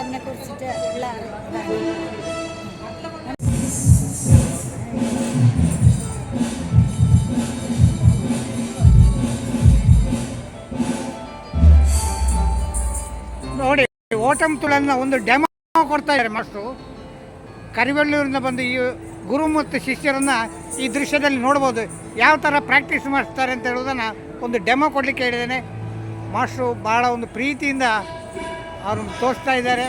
സാറിനെ കുറിച്ചിട്ട് ഉള്ള ഇതാണ്. ನೋಡಿ, ಓಟಂ ತುಳನ್ನ ಒಂದು ಡೆಮೋ ಕೊಡ್ತಾ ಇದ್ದಾರೆ ಮಾಸ್ಟ್ರು. ಕರಿವಳ್ಳೂರಿಂದ ಬಂದು ಈ ಗುರು ಮತ್ತು ಶಿಷ್ಯರನ್ನು ಈ ದೃಶ್ಯದಲ್ಲಿ ನೋಡ್ಬೋದು. ಯಾವ ಥರ ಪ್ರಾಕ್ಟೀಸ್ ಮಾಡಿಸ್ತಾರೆ ಅಂತ ಹೇಳೋದನ್ನು ಒಂದು ಡೆಮೋ ಕೊಡಲಿಕ್ಕೆ ಹೇಳಿದ್ದೇನೆ. ಮಾಸ್ಟ್ರು ಭಾಳ ಒಂದು ಪ್ರೀತಿಯಿಂದ ಅವ್ರನ್ನ ತೋರಿಸ್ತಾ ಇದ್ದಾರೆ.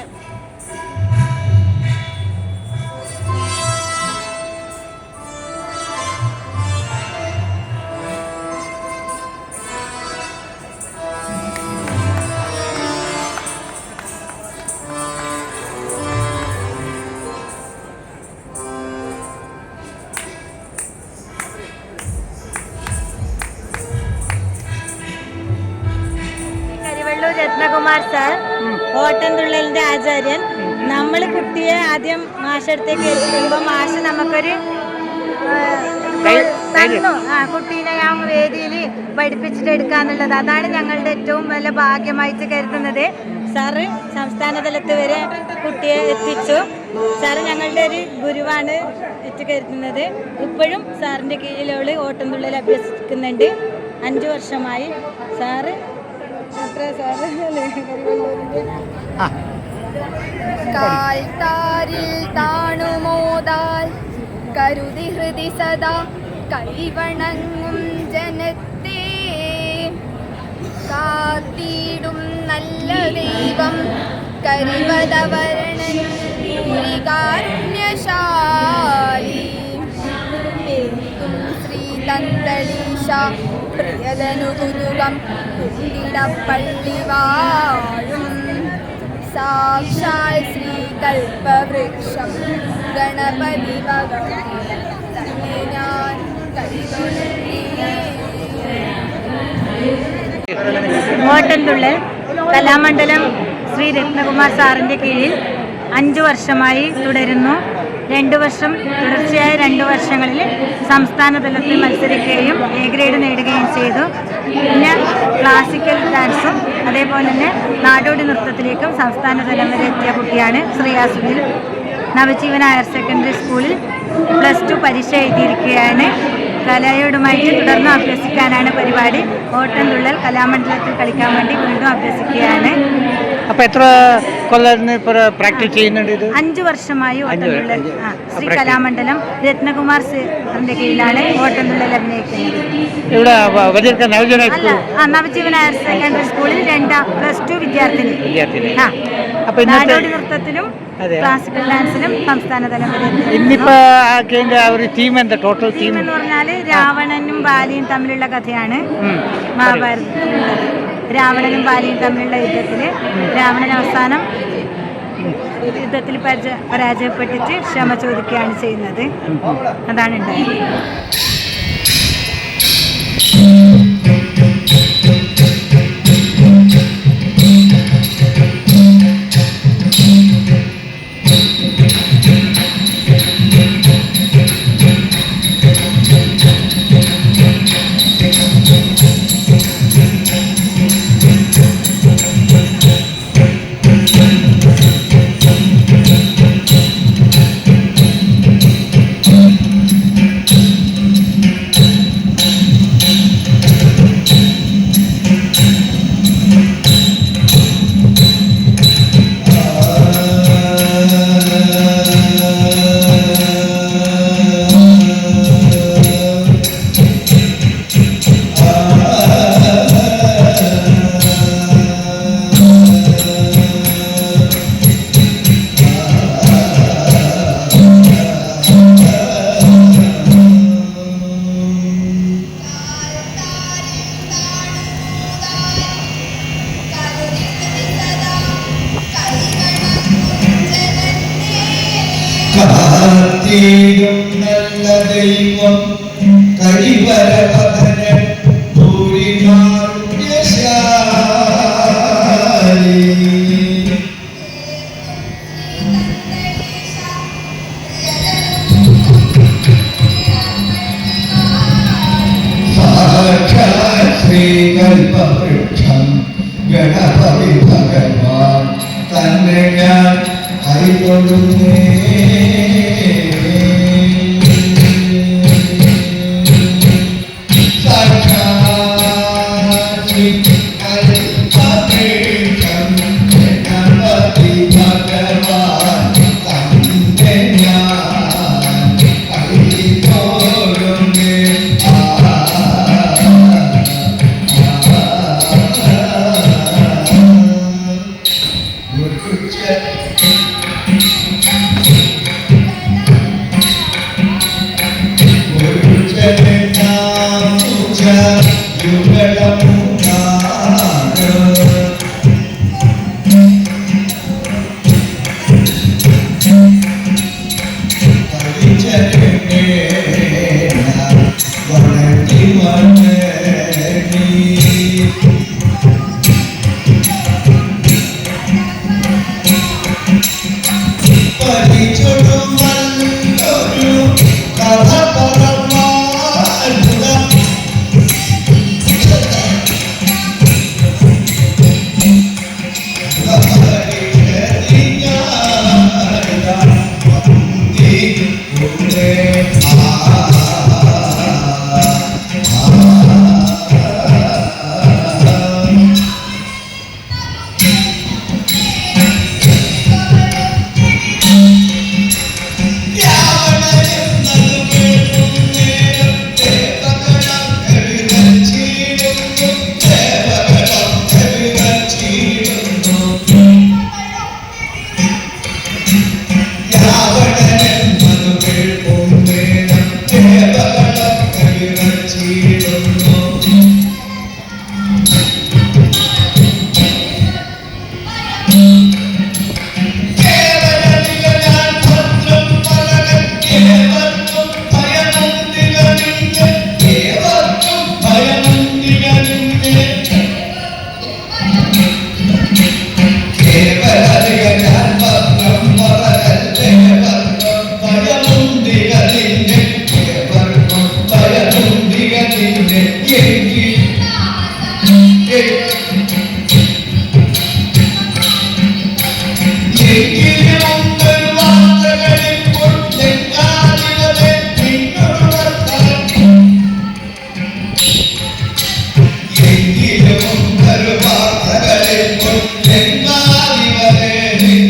രത്നകുമാർ സാർ, ഓട്ടംതുള്ളലിന്റെ ആചാര്യൻ. നമ്മൾ കുട്ടിയെ ആദ്യം മാഷടുത്തേക്ക് എത്തുമ്പോൾ മാഷ് നമുക്കൊരു തന്നു, കുട്ടീനെ ഞാൻ വേദിയിൽ പഠിപ്പിച്ചിട്ട് എടുക്കാന്നുള്ളത്. അതാണ് ഞങ്ങളുടെ ഏറ്റവും വലിയ ഭാഗ്യമായിട്ട് കരുതുന്നത്. സാറ് സംസ്ഥാന തലത്ത് വരെ കുട്ടിയെ എത്തിച്ചു. സാറ് ഞങ്ങളുടെ ഒരു ഗുരുവാണ് എത്തി കരുതുന്നത്. ഇപ്പോഴും സാറിന്റെ കീഴിലുള്ള ഓട്ടംതുള്ളൽ അഭ്യസിക്കുന്നുണ്ട്. 5 വർഷമായി സാറ്. കാൽത്താരിൽ താണുമോതാൽ കരുതി ഹൃദി സദാ കൈവണങ്ങും ജനത്തെ കാത്തിടും നല്ല ദൈവം കരിവതവരണൻ കാരുണ്യശാലി ശ്രീ തന്തളീശ പ്രിയതനുകുതുകം കുന്തിടപ്പള്ളി വാഴും സാക്ഷാൽ ശ്രീ കൽപ്പവൃക്ഷം ഗണപതി ഭഗവാനെ ഞാൻ ഓട്ടംതുള്ളൽ കലാമണ്ഡലം ശ്രീ രത്നകുമാർ സാറിൻ്റെ കീഴിൽ 5 വർഷമായി തുടരുന്നു. 2 വർഷം തുടർച്ചയായ 2 വർഷങ്ങളിൽ സംസ്ഥാന തലത്തിൽ മത്സരിക്കുകയും എ ഗ്രേഡ് നേടുകയും ചെയ്തു. പിന്നെ ക്ലാസിക്കൽ ഡാൻസും അതേപോലെ തന്നെ നാടോടി നൃത്തത്തിലേക്കും സംസ്ഥാന തലം വരെ എത്തിയ കുട്ടിയാണ് ശ്രീയാസുനിൽ. നവജീവൻ ഹയർ സെക്കൻഡറി സ്കൂളിൽ +2 പരീക്ഷ എഴുതിയിരിക്കുകയാണ്. കലയോടുമായിട്ട് തുടർന്ന് അഭ്യസിക്കാനാണ് പരിപാടി. ഓട്ടംതുള്ളൽ കലാമണ്ഡലത്തിൽ കളിക്കാൻ വേണ്ടി വീണ്ടും അഭ്യസിക്കുകയാണ്. അപ്പോൾ എത്ര കൊല്ലം പ്രാക്ടീസ് ചെയ്യുന്നുണ്ട്? ഇത് 5 വർഷമായി ഓട്ടംതുള്ളൽ. ശ്രീ കലാമണ്ഡലം രത്നകുമാർ സാറിന്റെ കീഴിലാണ് ഓട്ടംതുള്ളൽ അഭിനയിക്കുന്നത്. ഇവിടെ നവജീവൻ ഹയർ സെക്കൻഡറി സ്കൂളിൽ +2 വിദ്യാർത്ഥിനി. നാടോടി നൃത്തത്തിലും ക്ലാസിക്കൽ ഡാൻസിലും സംസ്ഥാന തലം വരെ. ടീം എന്ന് പറഞ്ഞാൽ രാവണനും ബാലിയും തമ്മിലുള്ള കഥയാണ് മഹാഭാരതത്തിലുള്ളത്. രാവണനും ബാലിയും തമ്മിലുള്ള യുദ്ധത്തിൽ രാവണൻ അവസാനം യുദ്ധത്തിൽ പരാജയപ്പെട്ടിട്ട് ക്ഷമ ചോദിക്കുകയാണ് ചെയ്യുന്നത്. അതാണ് ഉണ്ടായത്. നല്ല ദൈവം കഴിവരപഥന ഭൂരികാരുണ്യശാലി സാക്ഷാത് ശ്രീകൽപവൃക്ഷം ഗണപതി ഭഗവാൻ തന്നെ ഞാൻ കൈകൊള്ളുന്നേ ും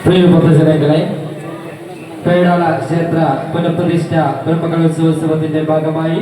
പ്രിയപ്പെട്ട പേടാള ക്ഷേത്ര പുനഃപ്രതിഷ്ഠ ബ്രഹ്മകലോത്സവത്തിന്റെ ഭാഗമായി